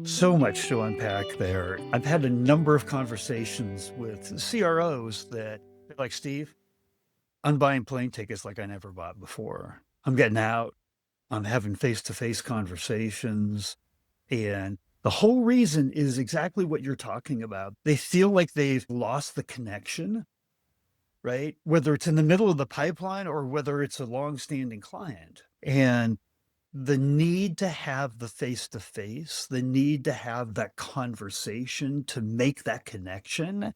So much to unpack there. I've had a number of conversations with CROs that they're like, Steve, I'm buying plane tickets like I never bought before. I'm getting out, I'm having face to face conversations. And the whole reason is exactly what you're talking about. They feel like they've lost the connection, right? Whether it's in the middle of the pipeline or whether it's a long-standing client. And the need to have the face to face, the need to have that conversation to make that connection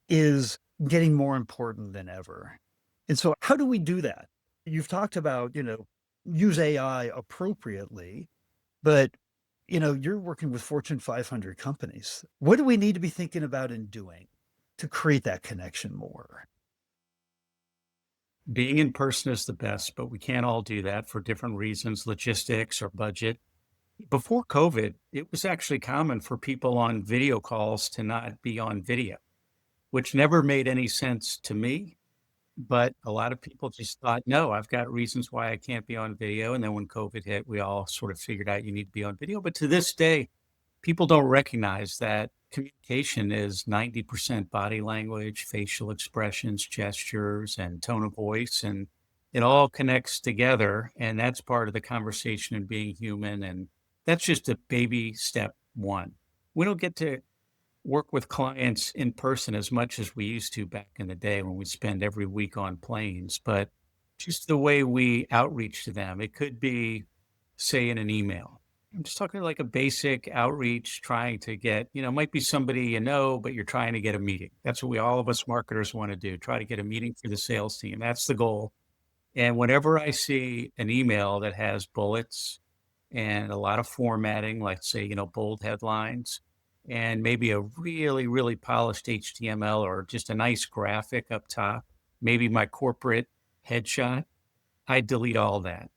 is getting more important than ever. And so how do we do that? You've talked about, use AI appropriately, but you're working with Fortune 500 companies. What do we need to be thinking about and doing to create that connection more? Being in person is the best, but we can't all do that for different reasons, logistics or budget. Before COVID, it was actually common for people on video calls to not be on video, which never made any sense to me. But a lot of people just thought, no, I've got reasons why I can't be on video. And then when COVID hit, we all sort of figured out you need to be on video. But to this day, people don't recognize that communication is 90% body language, facial expressions, gestures, and tone of voice. And it all connects together. And that's part of the conversation and being human. And that's just a baby step one. We don't get to work with clients in person as much as we used to back in the day when we spend every week on planes, but just the way we outreach to them, it could be, say, in an email. I'm just talking like a basic outreach, trying to get, might be somebody but you're trying to get a meeting. That's what all of us marketers want to do, try to get a meeting for the sales team. That's the goal. And whenever I see an email that has bullets and a lot of formatting, like say, bold headlines, and maybe a really, really polished HTML or just a nice graphic up top, maybe my corporate headshot, I delete all that.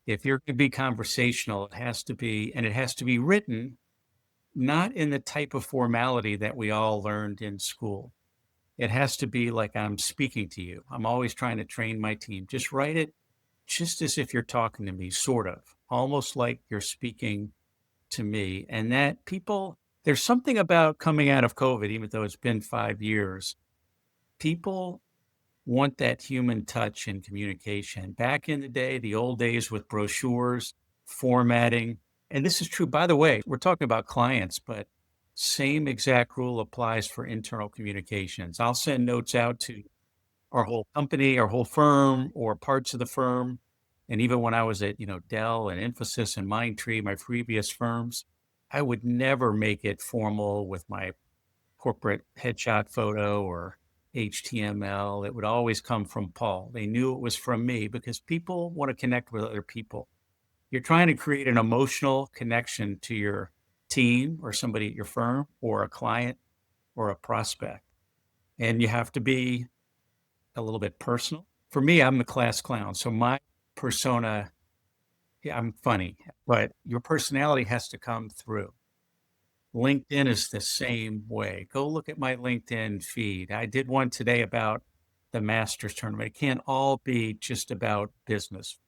If you're going to be conversational, it has to be written not in the type of formality that we all learned in school. It has to be like I'm speaking to you. I'm always trying to train my team. Just write it just as if you're talking to me, sort of, almost like you're speaking to me. And that there's something about coming out of COVID, even though it's been 5 years, people want that human touch and communication. Back in the day, the old days with brochures, formatting, and this is true, by the way, we're talking about clients, but same exact rule applies for internal communications. I'll send notes out to our whole company, our whole firm, or parts of the firm. And even when I was at, Dell and Infosys and Mindtree, my previous firms, I would never make it formal with my corporate headshot photo or HTML. It would always come from Paul. They knew it was from me because people want to connect with other people. You're trying to create an emotional connection to your team or somebody at your firm or a client or a prospect. And you have to be a little bit personal. For me, I'm the class clown. So my persona, yeah, I'm funny, but your personality has to come through. LinkedIn is the same way. Go look at my LinkedIn feed. I did one today about the Masters tournament. It can't all be just about business.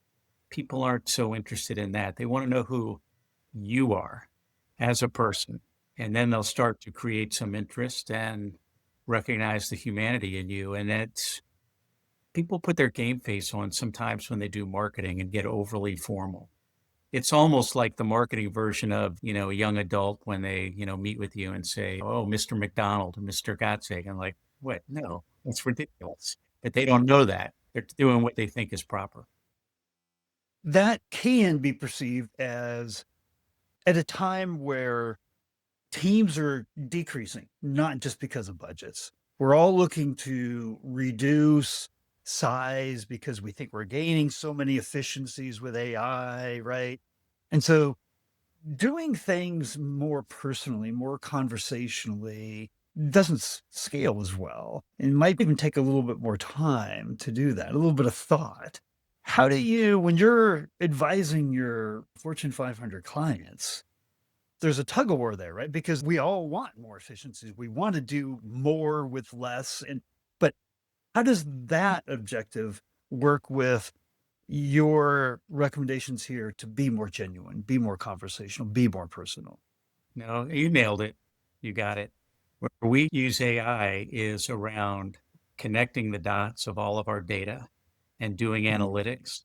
People aren't so interested in that. They want to know who you are as a person. And then they'll start to create some interest and recognize the humanity in you. And that's people put their game face on sometimes when they do marketing and get overly formal. It's almost like the marketing version of, a young adult when they, meet with you and say, "Oh, Mr. McDonald or Mr. Gottsegen." Like, what? No, that's ridiculous. But they don't know that. They're doing what they think is proper. That can be perceived as at a time where teams are decreasing, not just because of budgets. We're all looking to reduce size because we think we're gaining so many efficiencies with AI, right? And so doing things more personally, more conversationally doesn't scale as well. It might even take a little bit more time to do that, a little bit of thought. How do you, when you're advising your Fortune 500 clients, there's a tug of war there, right? Because we all want more efficiencies. We want to do more with less. But how does that objective work with your recommendations here to be more genuine, be more conversational, be more personal? No, you nailed it. You got it. Where we use AI is around connecting the dots of all of our data and doing Mhm, analytics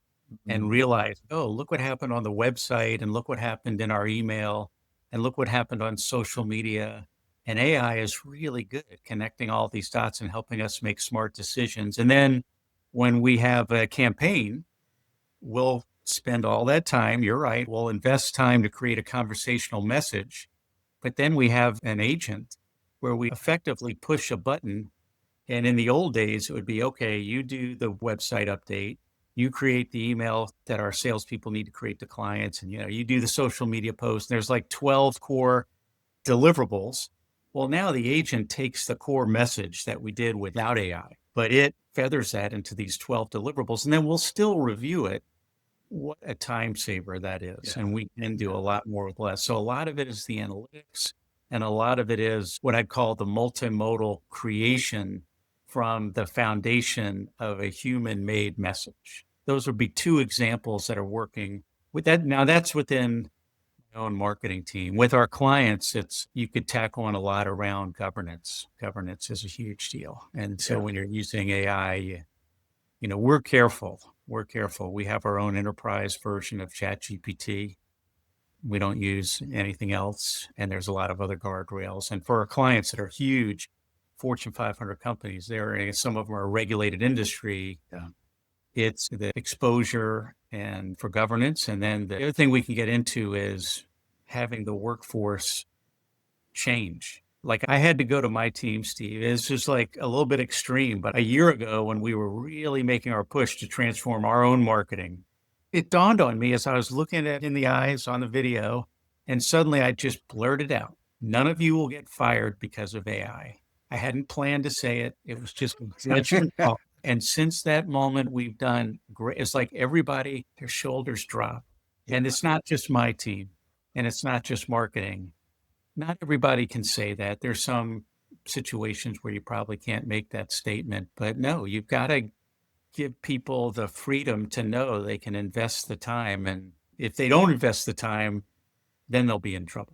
and mhm. realize, oh, look what happened on the website and look what happened in our email and look what happened on social media. And AI is really good at connecting all these dots and helping us make smart decisions. And then when we have a campaign, we'll spend all that time. You're right. We'll invest time to create a conversational message, but then we have an agent where we effectively push a button. And in the old days, it would be okay, you do the website update, you create the email that our salespeople need to create to clients, and you do the social media post. There's like 12 core deliverables. Well, now the agent takes the core message that we did without AI, but it feathers that into these 12 deliverables, and then we'll still review it. What a time saver that is, Yeah, and we can do a yeah, lot more with less. So a lot of it is the analytics, and a lot of it is what I'd call the multimodal creation from the foundation of a human-made message. Those would be 2 examples that are working with that. Now that's within my own marketing team. With our clients, it's you could tack on a lot around governance. Governance is a huge deal, and so yeah, when you're using AI, we're careful. We're careful. We have our own enterprise version of ChatGPT. We don't use anything else. And there's a lot of other guardrails. And for our clients that are huge Fortune 500 companies, some of them are a regulated industry. yeah, It's the exposure and for governance. And then the other thing we can get into is having the workforce change. Like I had to go to my team, Steve. It's just like a little bit extreme. But a year ago, when we were really making our push to transform our own marketing, it dawned on me as I was looking at in the eyes on the video, and suddenly I just blurted out, none of you will get fired because of AI. I hadn't planned to say it. It was just a judgment call. And since that moment, we've done great. It's like everybody, their shoulders drop. yeah, And it's not just my team and it's not just marketing. Not everybody can say that. There's some situations where you probably can't make that statement, but no, you've gotta give people the freedom to know they can invest the time, and if they don't invest the time, then they'll be in trouble.